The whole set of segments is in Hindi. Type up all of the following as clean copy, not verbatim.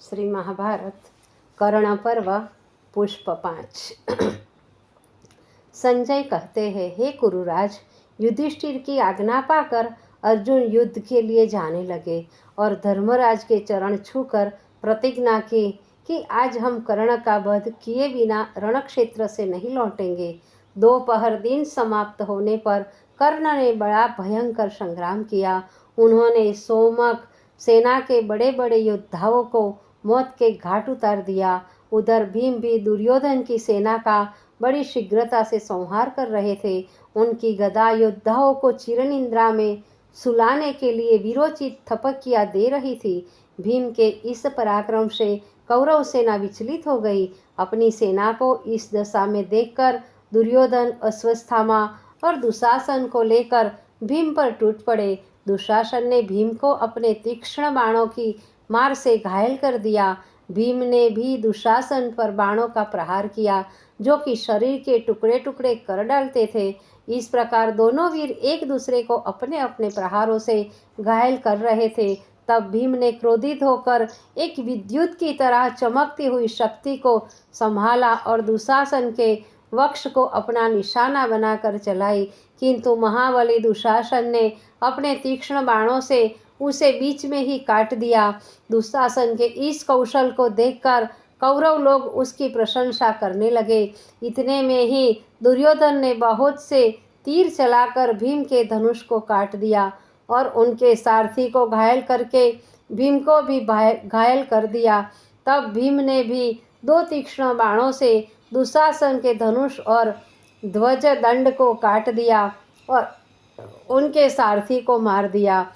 श्री महाभारत कर्ण पर्व पुष्प 5। संजय कहते हैं, हे कुरुराज, युधिष्ठिर की आज्ञा पाकर अर्जुन युद्ध के लिए जाने लगे और धर्मराज के चरण छूकर प्रतिज्ञा की कि आज हम कर्ण का वध किए बिना रणक्षेत्र से नहीं लौटेंगे। दोपहर दिन समाप्त होने पर कर्ण ने बड़ा भयंकर संग्राम किया। उन्होंने सोमक सेना के बड़े बड़े योद्धाओं को मौत के घाट उतार दिया। उधर भीम भी दुर्योधन की सेना का बड़ी शीघ्रता से संहार कर रहे थे। उनकी गदा योद्धाओं को चिरनिद्रा में सुलाने के लिए वीरोचित थपकियां दे रही थी। भीम के इस पराक्रम से कौरव सेना विचलित हो गई। अपनी सेना को इस दशा में देखकर दुर्योधन, अश्वत्थामा और दुशासन को लेकर भीम पर टूट पड़े। दुशासन ने भीम को अपने तीक्ष्ण बाणों की मार से घायल कर दिया। भीम ने भी दुशासन पर बाणों का प्रहार किया, जो कि शरीर के टुकड़े टुकड़े कर डालते थे। इस प्रकार दोनों वीर एक दूसरे को अपने अपने प्रहारों से घायल कर रहे थे। तब भीम ने क्रोधित होकर एक विद्युत की तरह चमकती हुई शक्ति को संभाला और दुशासन के वक्ष को अपना निशाना बनाकर चलाई, किंतु महाबली दुशासन ने अपने तीक्ष्ण बाणों से उसे बीच में ही काट दिया। दुशासन के इस कौशल को देखकर कौरव लोग उसकी प्रशंसा करने लगे। इतने में ही दुर्योधन ने बहुत से तीर चलाकर भीम के धनुष को काट दिया और उनके सारथी को घायल करके भीम को भी घायल कर दिया। तब भीम ने भी दो तीक्ष्ण बाणों से दुशासन के धनुष और ध्वज दंड को काट दिया और उनके सारथी को मार दिया।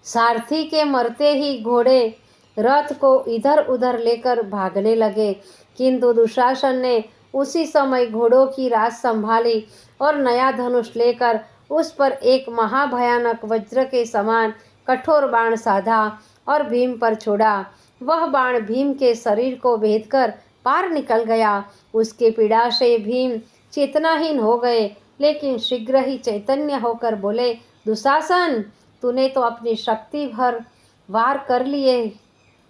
सारथी के मरते ही घोड़े रथ को इधर उधर लेकर भागने लगे, किंतु दुशासन ने उसी समय घोड़ों की राज संभाली और नया धनुष लेकर उस पर एक महाभयानक वज्र के समान कठोर बाण साधा और भीम पर छोड़ा। वह बाण भीम के शरीर को भेदकर पार निकल गया। उसके पीड़ा से भीम चेतनाहीन हो गए, लेकिन शीघ्र ही चैतन्य होकर बोले, दुशासन, तूने तो अपनी शक्ति भर वार कर लिए,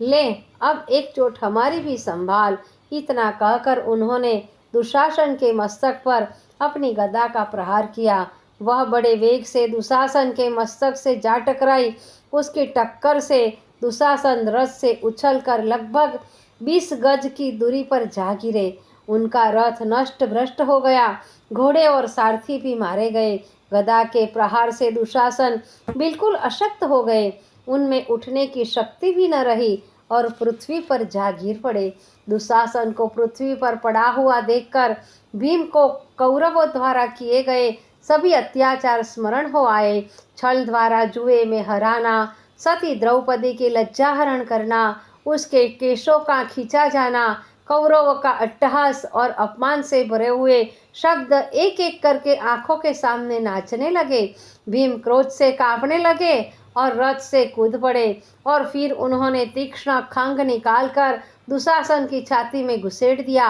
ले अब एक चोट हमारी भी संभाल। इतना कहकर उन्होंने दुशासन के मस्तक पर अपनी गदा का प्रहार किया। वह बड़े वेग से दुशासन के मस्तक से जा टकराई। उसकी टक्कर से दुशासन रथ से उछलकर लगभग 20 गज की दूरी पर जा गिरे। उनका रथ नष्ट भ्रष्ट हो गया। घोड़े और सारथी भी मारे गए। गदा के प्रहार से दुशासन बिल्कुल अशक्त हो गए। उनमें उठने की शक्ति भी न रही और पृथ्वी पर जा गिर पड़े। दुशासन को पृथ्वी पर पड़ा हुआ देखकर भीम को कौरवों द्वारा किए गए सभी अत्याचार स्मरण हो आए। छल द्वारा जुए में हराना, सती द्रौपदी की लज्जाहरण करना, उसके केशों का खींचा जाना, कौरवों का अट्टहास और अपमान से भरे हुए शब्द एक एक करके आंखों के सामने नाचने लगे। भीम क्रोध से कांपने लगे और रथ से कूद पड़े और फिर उन्होंने तीक्ष्ण खंग निकालकर दुशासन की छाती में घुसेड़ दिया।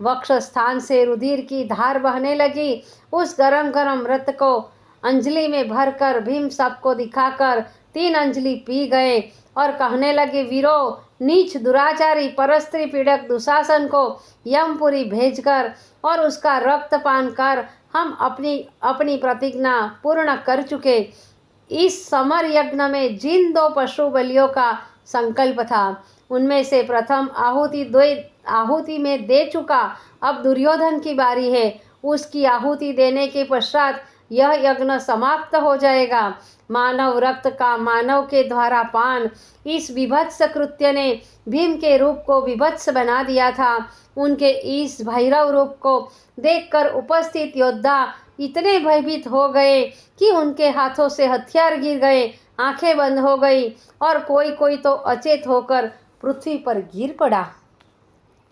वक्ष स्थान से रुधिर की धार बहने लगी। उस गरम गरम रक्त को अंजलि में भरकर भीम सबको दिखाकर 3 अंजलि पी गए और कहने लगे, वीरों, नीच दुराचारी परस्त्री पीड़क दुशासन को यमपुरी भेजकर और उसका रक्तपान कर हम अपनी प्रतिज्ञा पूर्ण कर चुके। इस समर यज्ञ में जिन 2 पशु बलियों का संकल्प था, उनमें से प्रथम आहुति में दे चुका। अब दुर्योधन की बारी है। उसकी आहुति देने के पश्चात यह यज्ञ समाप्त हो जाएगा। मानव रक्त का मानव के द्वारा पान, इस विभत्स कृत्य ने भीम के रूप को विभत्स बना दिया था। उनके इस भैरव रूप को देखकर उपस्थित योद्धा इतने भयभीत हो गए कि उनके हाथों से हथियार गिर गए, आंखें बंद हो गई और कोई कोई तो अचेत होकर पृथ्वी पर गिर पड़ा।